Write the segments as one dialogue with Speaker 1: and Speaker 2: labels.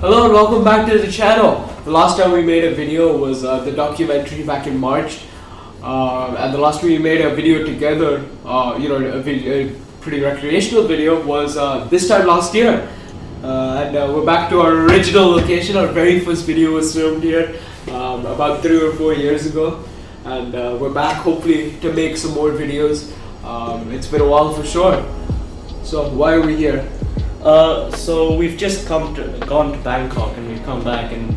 Speaker 1: Hello and welcome back to the channel. The last time we made a video was the documentary back in March, and the last time we made a video together, a pretty recreational video was this time last year. And we're back to our original location. Our very first video was filmed here about 3 or 4 years ago, and we're back hopefully to make some more videos. It's been a while for sure. So why are we here?
Speaker 2: So we've just gone to Bangkok, and we've come back, and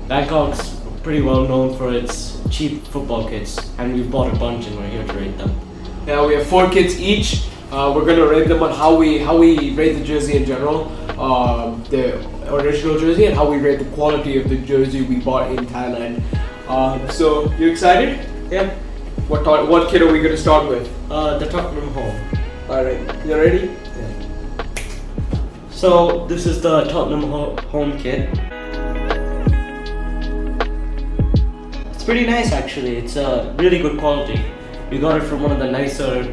Speaker 2: Bangkok's pretty well known for its cheap football kits, and we've bought a bunch and we're here to rate them.
Speaker 1: Yeah, we have 4 kits each. We're gonna rate them on how we rate the jersey in general, the original jersey, and how we rate the quality of the jersey we bought in Thailand. So you excited?
Speaker 2: Yeah.
Speaker 1: What kit are we gonna start with?
Speaker 2: The Tottenham Home.
Speaker 1: Alright, you ready?
Speaker 2: Yeah. So this is the Tottenham Home kit. It's pretty nice actually. It's really good quality. We got it from one of the nicer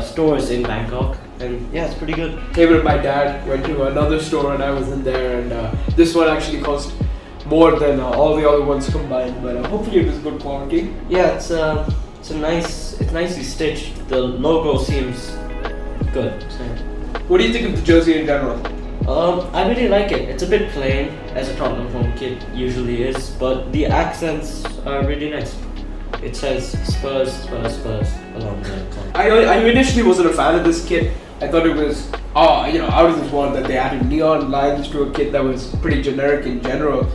Speaker 2: stores in Bangkok, and yeah, it's pretty good.
Speaker 1: Him and my dad went to another store and I was in there, and this one actually cost more than all the other ones combined, but hopefully it was good quality.
Speaker 2: Yeah, it's nicely stitched. The logo seems good. So.
Speaker 1: What do you think of the jersey in general?
Speaker 2: I really like it. It's a bit plain, as a Tottenham Home kit usually is, but the accents are really nice. It says Spurs, Spurs, Spurs along the top.
Speaker 1: I initially wasn't a fan of this kit. I thought it was out of this world that they added neon lines to a kit that was pretty generic in general.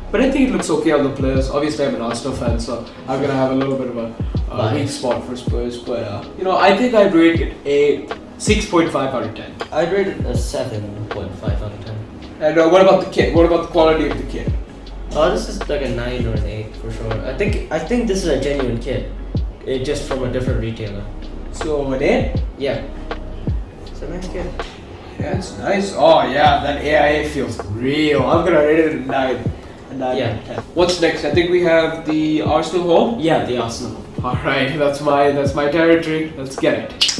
Speaker 1: But I think it looks okay on the players. Obviously, I'm an Arsenal fan, so I'm gonna have a little bit of a weak spot for Spurs. But I think I'd rate it a 6.5 out of 10.
Speaker 2: I'd rate it a 7.5 out of 10.
Speaker 1: And what about the kit? What about the quality of the kit?
Speaker 2: This is like a 9 or an 8 for sure. I think this is a genuine kit, just from a different retailer.
Speaker 1: So an 8?
Speaker 2: Yeah. It's a nice kit.
Speaker 1: Yeah, it's nice. Oh yeah, that AIA feels real. I'm gonna rate it a 9. A 9
Speaker 2: Yeah.
Speaker 1: out of 10. What's next? I think we have the Arsenal Home.
Speaker 2: Yeah, the Arsenal.
Speaker 1: Alright, that's my territory. Let's get it.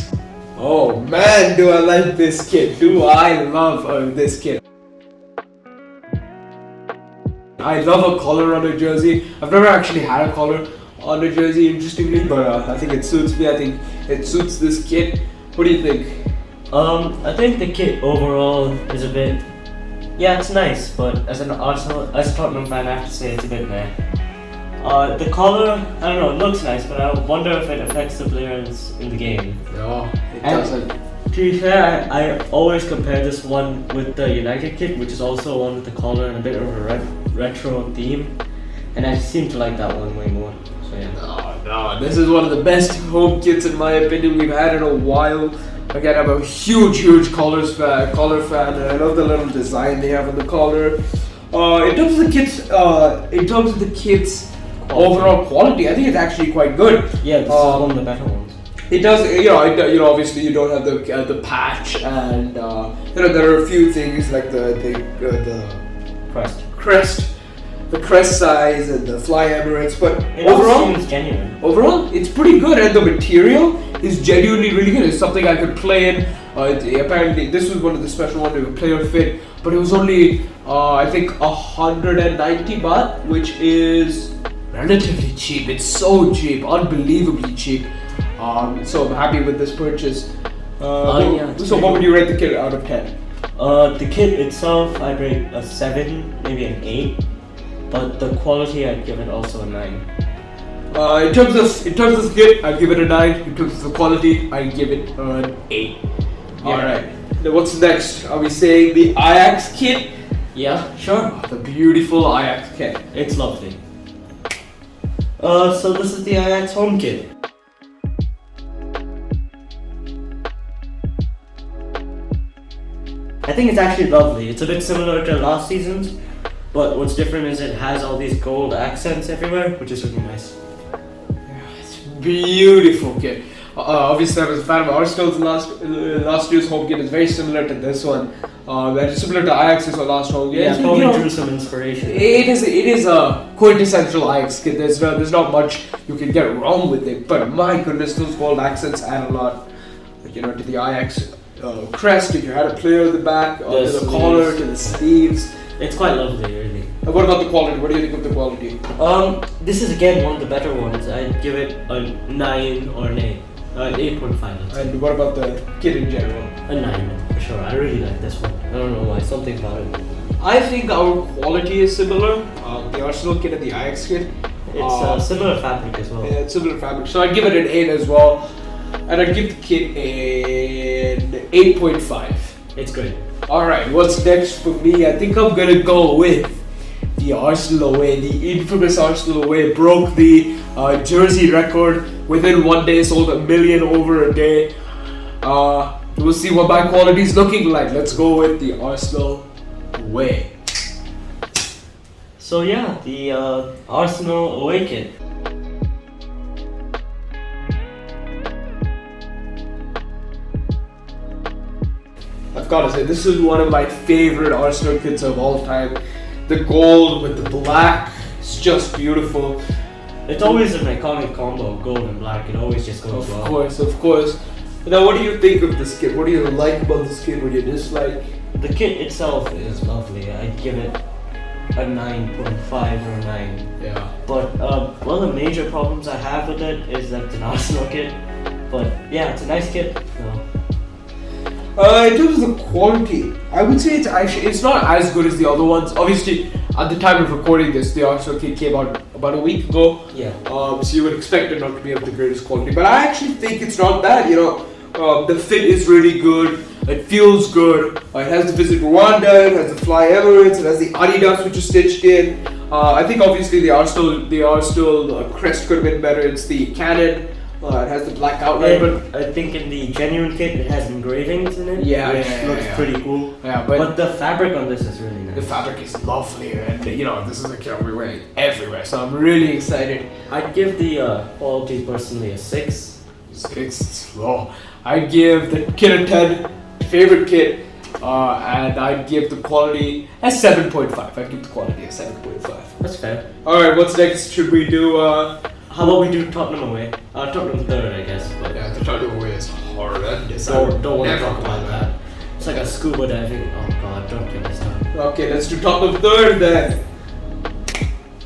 Speaker 1: Oh man, do I like this kit. Do I love this kit. I love a collar on a jersey. I've never actually had a collar on a jersey, interestingly, but I think it suits me. I think it suits this kit. What do you think?
Speaker 2: I think the kit overall is a bit... Yeah, it's nice, but as a Tottenham fan, I have to say it's a bit meh. The collar, I don't know, it looks nice, but I wonder if it affects the players in the game.
Speaker 1: No, it doesn't.
Speaker 2: To be fair, I always compare this one with the United kit, which is also one with the collar and a bit of a retro theme, and I seem to like that one way more. So yeah.
Speaker 1: No, this is one of the best home kits in my opinion we've had in a while. Again, I'm a huge collar fan, and I love the little design they have on the collar. In terms of the kit's overall quality, I think it's actually quite good.
Speaker 2: Yeah, this is one of the better ones.
Speaker 1: It does, obviously you don't have the patch, and there are a few things like the crest size and the fly Emirates, but
Speaker 2: it overall seems genuine.
Speaker 1: Overall, it's pretty good, and the material is genuinely really good. It's something I could play in. Apparently, this was one of the special ones with a player fit, but it was only I think 190 baht, which is relatively cheap. It's so cheap, unbelievably cheap. So I'm happy with this purchase. So what would you rate the kit out of 10?
Speaker 2: The kit itself, I'd rate a 7, maybe an 8. But the quality, I'd give it also a 9.
Speaker 1: In terms of the kit, I'd give it a 9. In terms of the quality, I'd give it an 8. Yeah. Alright. Then what's next? Are we saying the Ajax kit?
Speaker 2: Yeah, sure.
Speaker 1: The beautiful Ajax kit.
Speaker 2: It's lovely. So this is the Ajax Home kit. I think it's actually lovely. It's a bit similar to last season's, but what's different is it has all these gold accents everywhere, which is really nice.
Speaker 1: Yeah, it's beautiful kit. Obviously, I was a fan of Arsenal's last year's home kit. It's very similar to this one. And it's similar to Ajax's last home kit.
Speaker 2: Yeah, probably drew some inspiration.
Speaker 1: It is a quintessential Ajax kit. There's not much you can get wrong with it. But my goodness, those gold accents add a lot. To the Ajax crest, if you had a player at the back, to the collar, to the sleeves.
Speaker 2: It's quite lovely, really.
Speaker 1: And what about the quality? What do you think of the quality?
Speaker 2: This is again one of the better ones. I'd give it a 9 or an 8. 8.5.
Speaker 1: And what about the kit in general?
Speaker 2: A 9 for sure. I really like this one. I don't know why. Something about it.
Speaker 1: I think our quality is similar. The Arsenal kit and the Ajax kit.
Speaker 2: It's similar fabric as well.
Speaker 1: Yeah, it's similar fabric. So I'd give it an 8 as well. And I'd give the kit an 8.5.
Speaker 2: It's great.
Speaker 1: Alright, what's next for me? I think I'm gonna go with the Arsenal away. The infamous Arsenal away broke the jersey record. Within 1 day, sold 1 million over a day. We'll see what my quality is looking like. Let's go with the Arsenal away.
Speaker 2: So yeah, the Arsenal away kit.
Speaker 1: I've got to say, this is one of my favorite Arsenal kits of all time. The gold with the black, it's just beautiful.
Speaker 2: It's always an iconic combo, gold and black. It always just goes well.
Speaker 1: Of course. Now, what do you think of this kit? What do you like about this kit? What do you dislike?
Speaker 2: The kit itself is lovely. I'd give it a 9.5 or a 9.
Speaker 1: Yeah.
Speaker 2: But one of the major problems I have with it is that it's an Arsenal kit. But yeah, it's a nice kit.
Speaker 1: In terms of the quality, I would say it's not as good as the other ones. Obviously, at the time of recording this, the Arsenal kit came out about a week ago.
Speaker 2: Yeah.
Speaker 1: So you would expect it not to be of the greatest quality, but I actually think it's not bad. The fit is really good. It feels good. It has the Visit Rwanda. It has the Fly Emirates. It has the Adidas, which is stitched in. I think obviously the Arsenal crest could have been better. It's the Cannon. It has the black outline,
Speaker 2: but I think in the genuine kit it has engravings in it. Which looks pretty cool.
Speaker 1: Yeah,
Speaker 2: but the fabric on this is really nice.
Speaker 1: The fabric is lovely, and this is a kit we're wearing everywhere, so I'm really excited.
Speaker 2: I'd give the quality personally a 6.
Speaker 1: 6. Oh, I'd give the kit a 10. Favorite kit, and I'd give the quality a 7.5. I'd give the quality a 7.5.
Speaker 2: That's fair.
Speaker 1: All right, what's next? Should we do?
Speaker 2: How about we do Tottenham away? Tottenham Third, I guess. But
Speaker 1: yeah, the Tottenham away is hard.
Speaker 2: Don't want to talk about that. It's like a scuba diving. Oh god, don't get me started.
Speaker 1: Okay, let's do Tottenham Third then.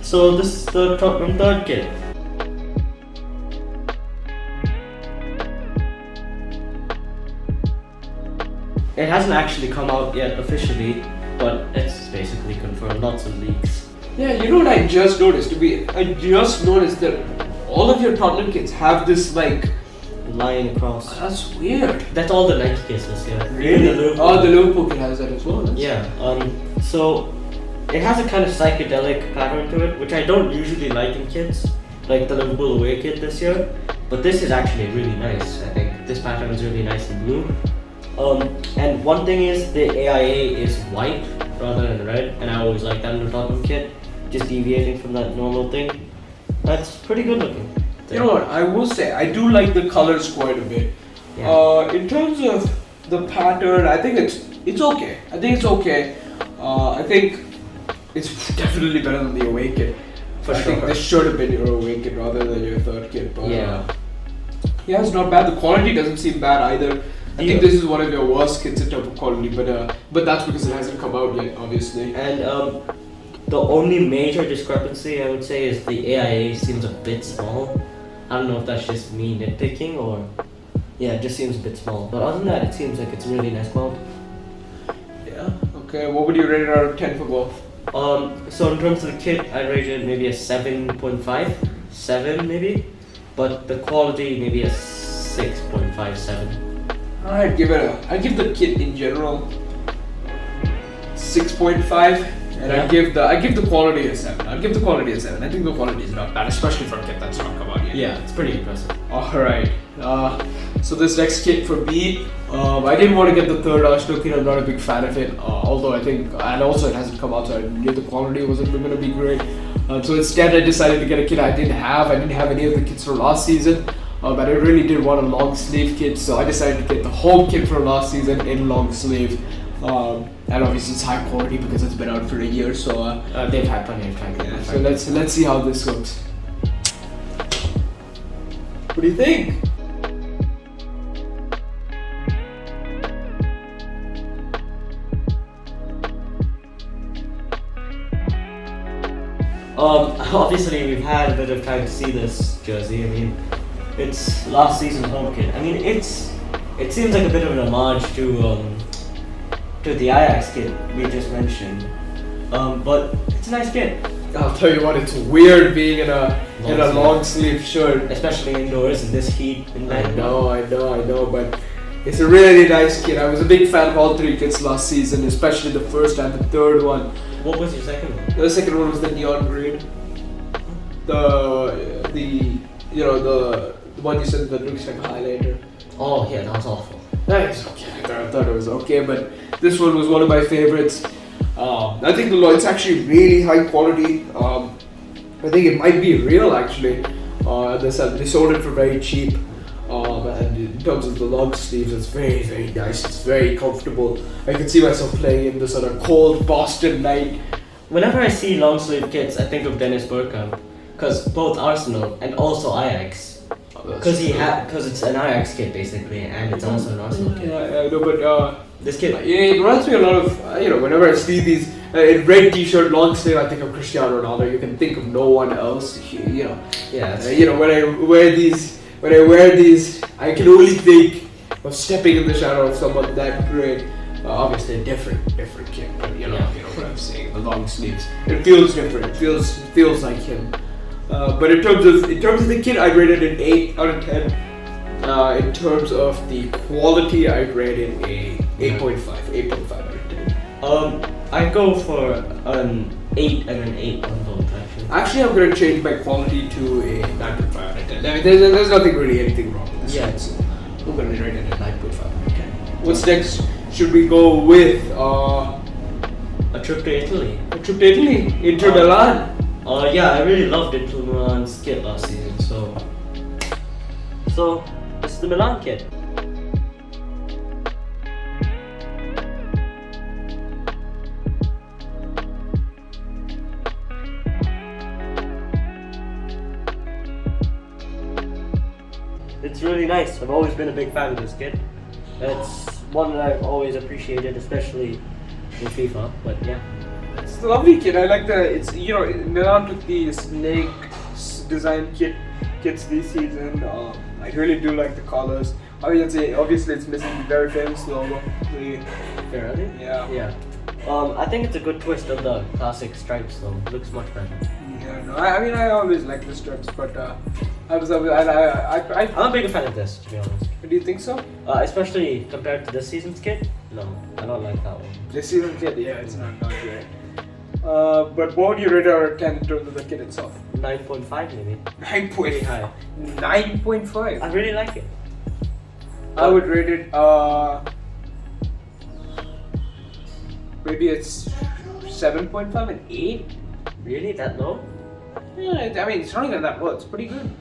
Speaker 2: So this is the Tottenham Third kit. It hasn't actually come out yet officially, but it's basically confirmed. Lots of leaks.
Speaker 1: Yeah, you know what I just noticed? I just noticed that all of your Tottenham kits have this like
Speaker 2: line across.
Speaker 1: That's weird.
Speaker 2: That's all the Nike kits this year.
Speaker 1: Really? The Liverpool kit has that as well.
Speaker 2: Yeah. So it has a kind of psychedelic pattern to it, which I don't usually like in kits, like the Liverpool away kit this year. But this is actually really nice. I think this pattern is really nice in blue. And one thing is the AIA is white rather than red, and I always like that in the Tottenham kit, just deviating from that normal thing. That's pretty good looking.
Speaker 1: You know what, I will say, I do like the colors quite a bit.
Speaker 2: Yeah.
Speaker 1: In terms of the pattern, I think it's okay. I think it's definitely better than the away kit. I think this should have been your away kit rather than your third kit. But
Speaker 2: yeah,
Speaker 1: it's not bad. The quality doesn't seem bad either. I think this is one of your worst kits in terms of quality, but that's because it hasn't come out yet, obviously.
Speaker 2: And the only major discrepancy I would say is the AIA seems a bit small. I don't know if that's just me nitpicking or it just seems a bit small. But other than that, it seems like it's really nice quality.
Speaker 1: Yeah. Okay. What would you rate it out of 10 for both?
Speaker 2: So in terms of the kit, I'd rate it maybe a 7.5, 7 maybe, but the quality maybe a 6.57.
Speaker 1: I'd give the kit in general 6.5, and I'd give the quality a 7. I think the quality is not bad, especially for a kit that's not come out yet.
Speaker 2: Yeah, it's pretty impressive.
Speaker 1: Alright, so this next kit for me, I didn't want to get the third Arsenal kit. I'm not a big fan of it, although I think, and also it hasn't come out, so I knew the quality wasn't going to be great. So instead I decided to get a kit I didn't have any of the kits from last season. But I really did want a long sleeve kit, so I decided to get the home kit from last season in long sleeve. And obviously it's high quality because it's been out for a year, so
Speaker 2: they've had plenty of time.
Speaker 1: Yeah, so let's see how this looks. What do you think?
Speaker 2: Obviously we've had a bit of time to see this jersey. I mean, it's last season's home kit. I mean, it seems like a bit of an homage to the Ajax kit we just mentioned. But it's a nice kit,
Speaker 1: I'll tell you what, it's weird being in a long sleeve shirt.
Speaker 2: especially indoors in this heat in
Speaker 1: I
Speaker 2: Bangkok.
Speaker 1: know, but it's a really nice kit. I was a big fan of all three kits last season, especially the first and the third one.
Speaker 2: What was your second one?
Speaker 1: The second one was the neon green. The one you said that looks like a highlighter.
Speaker 2: Oh yeah, that was awful.
Speaker 1: It's okay. I thought it was okay, but this one was one of my favorites. I think it's actually really high quality. I think it might be real actually. They sold it for very cheap. And in terms of the long sleeves, it's very, very nice. It's very comfortable. I can see myself playing in this on a cold Boston night.
Speaker 2: Whenever I see long sleeve kits, I think of Dennis Bergkamp, because both Arsenal and also Ajax. Because it's an Ajax kit basically, and it's also an Arsenal kit.
Speaker 1: Yeah, I know, but
Speaker 2: This kit,
Speaker 1: it reminds me a lot of whenever I see these in red T-shirt long sleeve, I think of Cristiano Ronaldo. You can think of no one else.
Speaker 2: yeah.
Speaker 1: When I wear these, I can only think of stepping in the shadow of someone that great. Obviously a different kid, but you know what I'm saying. The long sleeves, it feels different. It feels like him. But in terms of the kit, I'd rate it an 8 out of 10. In terms of the quality, I'd rate it a 8.5 out of 10.
Speaker 2: I go for an 8 and an 8 on both actually.
Speaker 1: Actually, I'm gonna change my quality to a 9.5 out of 10. I mean, there's nothing really anything wrong with this.
Speaker 2: Yeah.
Speaker 1: So I'm gonna rate it a 9.5 out of 10. What's next? Should we go with
Speaker 2: A trip to Italy.
Speaker 1: Inter Milan?
Speaker 2: Yeah, I really loved Inter Milan's kit last season. So this is the Milan kit. It's really nice. I've always been a big fan of this kit. It's one that I've always appreciated, especially in FIFA. But yeah.
Speaker 1: It's a lovely kit. I like Milan took the snake design kits this season. I really do like the colors. Obviously it's missing the very famous logo.
Speaker 2: Fairly?
Speaker 1: Yeah.
Speaker 2: Yeah. I think it's a good twist on the classic stripes though. It looks much better.
Speaker 1: Yeah, no, I always like the strips, but
Speaker 2: I'm a bigger fan of this, to be honest.
Speaker 1: do you think so?
Speaker 2: Especially compared to this season's kit. No, I don't like that one.
Speaker 1: This season kit, yeah, it's not great. But what would you rate out of 10 in terms of the kit itself?
Speaker 2: 9.5 maybe.
Speaker 1: 9.5.
Speaker 2: Pretty high.
Speaker 1: 9.5.
Speaker 2: I really like it.
Speaker 1: I would rate it maybe it's 7.5 and 8.
Speaker 2: Really? That low?
Speaker 1: Yeah, I mean it's not even that low. It's pretty good.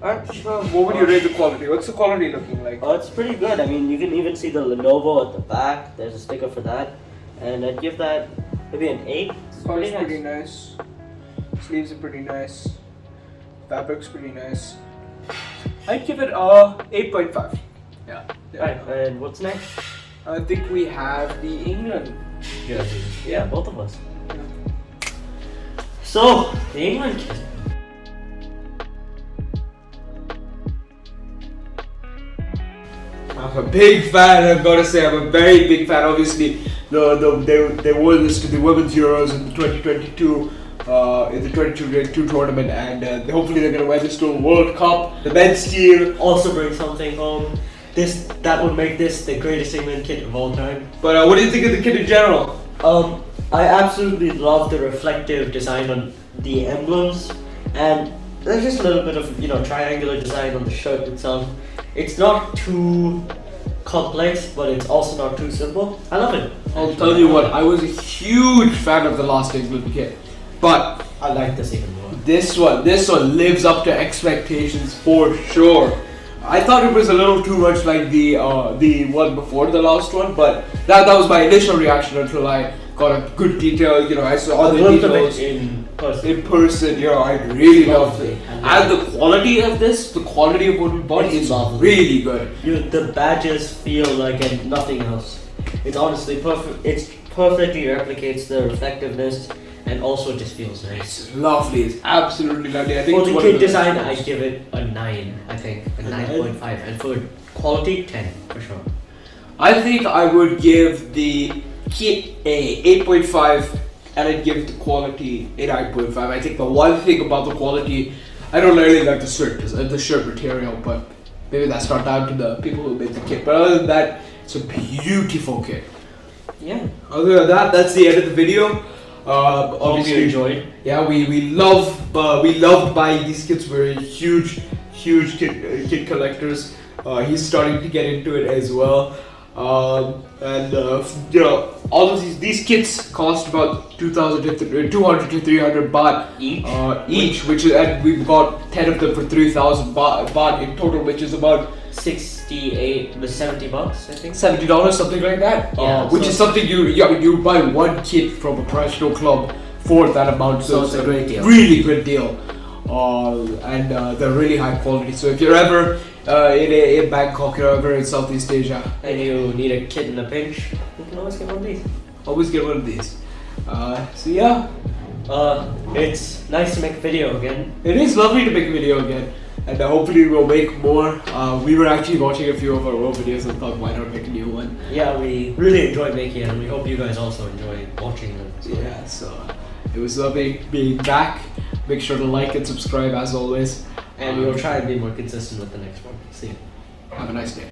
Speaker 2: Alright, sure.
Speaker 1: What would you rate the quality? What's the quality looking like?
Speaker 2: It's pretty good. I mean, you can even see the Lenovo at the back. There's a sticker for that. And I'd give that maybe an 8. It's
Speaker 1: Color's
Speaker 2: pretty
Speaker 1: pretty
Speaker 2: nice.
Speaker 1: nice. Sleeves are pretty nice. Fabric's pretty nice. I'd give it 8.5. Yeah.
Speaker 2: Right, and what's next?
Speaker 1: I think we have the England
Speaker 2: Jersey. Yeah, both of us. So, the England kit.
Speaker 1: I'm a big fan. I've got to say, I'm a very big fan. Obviously, they wore this to the Women's Euros in the 2022 in the 2022 tournament, and hopefully they're going to wear this to a World Cup. The men's team
Speaker 2: Also bring something home. That would make this the greatest England kit of all time.
Speaker 1: But what do you think of the kit in general?
Speaker 2: I absolutely love the reflective design on the emblems, and there's just a little bit of triangular design on the shirt itself. It's not too complex, but it's also not too simple. I love it.
Speaker 1: I'll tell you what, I was a huge fan of the last England kit, but
Speaker 2: I like this even more.
Speaker 1: this one lives up to expectations for sure. I thought it was a little too much like the one before the last one, but that was my initial reaction until I got a good detail. I saw the details
Speaker 2: in person.
Speaker 1: in person. I really loved it. And the quality of what we bought
Speaker 2: It's
Speaker 1: is
Speaker 2: lovely.
Speaker 1: really good.
Speaker 2: The badges feel like nothing else. It's honestly perfect. It perfectly replicates the reflectiveness and also it just feels nice.
Speaker 1: It's lovely. It's absolutely lovely. I think
Speaker 2: For
Speaker 1: it's
Speaker 2: the
Speaker 1: one of
Speaker 2: kit
Speaker 1: the
Speaker 2: design,
Speaker 1: best
Speaker 2: I
Speaker 1: ones.
Speaker 2: give it a 9. I think a
Speaker 1: A
Speaker 2: 9.5, and for quality, 10 for sure.
Speaker 1: I think I would give the kit a 8.5 and I'd give the quality a 9.5. I think the one thing about the quality, I don't really like the shirt material, but maybe that's not down to the people who made the kit. But other than that, it's a beautiful kit.
Speaker 2: Yeah.
Speaker 1: Other than that, that's the end of the video.
Speaker 2: Hope you
Speaker 1: Obviously,
Speaker 2: enjoyed.
Speaker 1: yeah, we loved buying these kits. We're huge kit collectors. He's starting to get into it as well. You know, all of these kits cost about 200 to 300 baht
Speaker 2: Each?
Speaker 1: which is, and we've got 10 of them for 3,000 baht in total, which is about
Speaker 2: 68 with $70, I think.
Speaker 1: $70, something like that.
Speaker 2: Yeah,
Speaker 1: Which
Speaker 2: so-
Speaker 1: is something you buy one kit from a professional club for that amount.
Speaker 2: So it's a great deal.
Speaker 1: Really good deal. And they're really high quality. So if you're ever in Bangkok, you're ever in Southeast Asia,
Speaker 2: And you need a kit in a pinch, you can always get one of these.
Speaker 1: always get one of these. So yeah,
Speaker 2: It's nice to make a video again.
Speaker 1: it is lovely to make a video again. And hopefully we'll make more. We were actually watching a few of our old videos and thought, why not make a new one?
Speaker 2: Yeah, we really enjoyed making it, and we hope you guys also enjoy watching them.
Speaker 1: Yeah, so it was lovely being back. Make sure to like and subscribe as always.
Speaker 2: And we'll try and be more consistent with the next one. See you.
Speaker 1: Have a nice day.